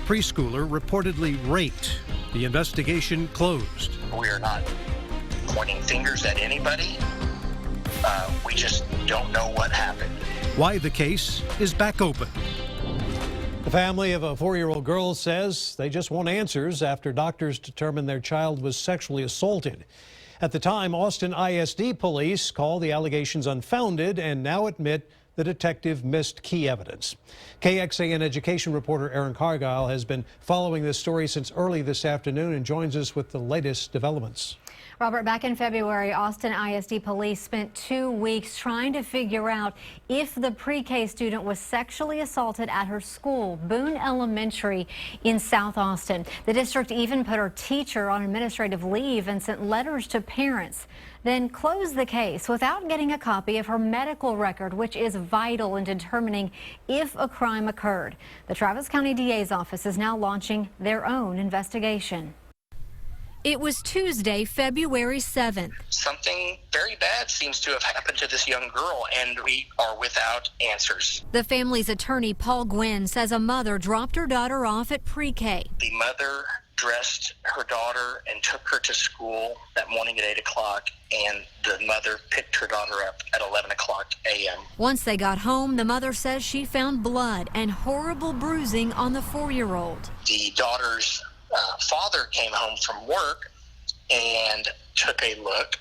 preschooler reportedly raped. The investigation closed. We are not pointing fingers at anybody. We just don't know what happened. Why the case is back open. The family of a 4-year-old girl says they just want answers after doctors determined their child was sexually assaulted. At the time, Austin ISD police call the allegations unfounded and now admit the detective missed key evidence. KXAN education reporter Aaron Cargile has been following this story since early this afternoon and joins us with the latest developments. Robert, back in February, Austin ISD police spent 2 weeks trying to figure out if the pre-K student was sexually assaulted at her school, Boone Elementary in South Austin. The district even put her teacher on administrative leave and sent letters to parents, then closed the case without getting a copy of her medical record, which is vital in determining if a crime occurred. The Travis County DA's office is now launching their own investigation. It was Tuesday, February 7th. Something very bad seems to have happened to this young girl, and we are without answers. The family's attorney, Paul Gwynn, says a mother dropped her daughter off at pre-K. The mother dressed her daughter and took her to school that morning at 8 o'clock, and the mother picked her daughter up at 11 o'clock a.m. Once they got home, the mother says she found blood and horrible bruising on the 4-year-old. The daughter's father came home from work and took a look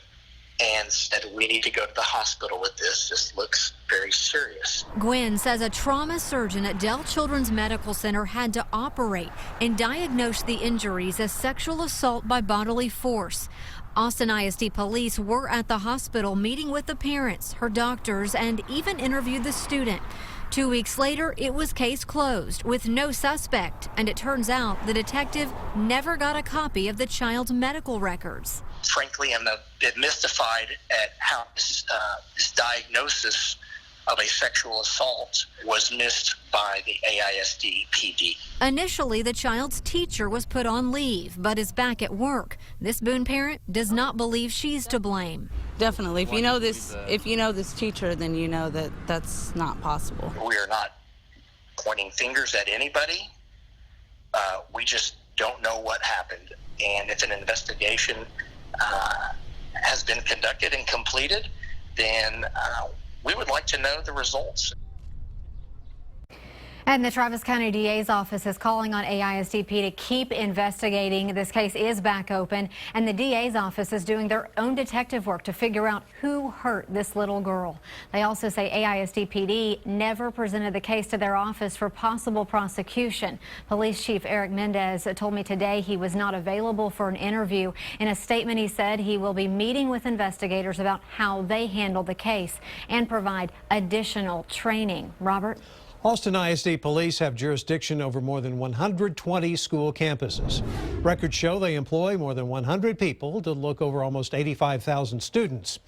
and said, "We need to go to the hospital with this. This looks very serious." Gwynn says a trauma surgeon at Dell Children's Medical Center had to operate and diagnose the injuries as sexual assault by bodily force. Austin ISD police were at the hospital meeting with the parents, her doctors, and even interviewed the student. 2 weeks later, it was case closed with no suspect, and it turns out the detective never got a copy of the child's medical records. Frankly, I'm a bit mystified at how this diagnosis of a sexual assault was missed by the AISD PD. Initially, the child's teacher was put on leave, but is back at work. This Boone parent does not believe she's to blame. Definitely. If you know this teacher, then you know that that's not possible. We are not pointing fingers at anybody. We just don't know what happened. And if an investigation has been conducted and completed, then we would like to know the results. And the Travis County DA's office is calling on AISDP to keep investigating. This case is back open, and the DA's office is doing their own detective work to figure out who hurt this little girl. They also say AISD-PD never presented the case to their office for possible prosecution. Police Chief Eric Mendez told me today he was not available for an interview. In a statement, he said he will be meeting with investigators about how they handle the case and provide additional training. Robert? Austin ISD police have jurisdiction over more than 120 school campuses. Records show they employ more than 100 people to look over almost 85,000 students.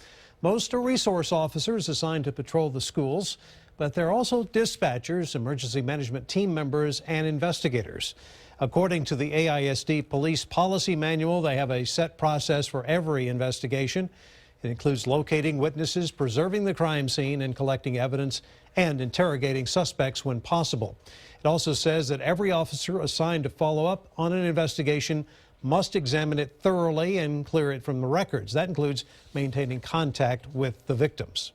Most are resource officers assigned to patrol the schools, but they're also dispatchers, emergency management team members, and investigators. According to the AISD police policy manual, they have a set process for every investigation. It includes locating witnesses, preserving the crime scene, and collecting evidence and interrogating suspects when possible. It also says that every officer assigned to follow up on an investigation must examine it thoroughly and clear it from the records. That includes maintaining contact with the victims.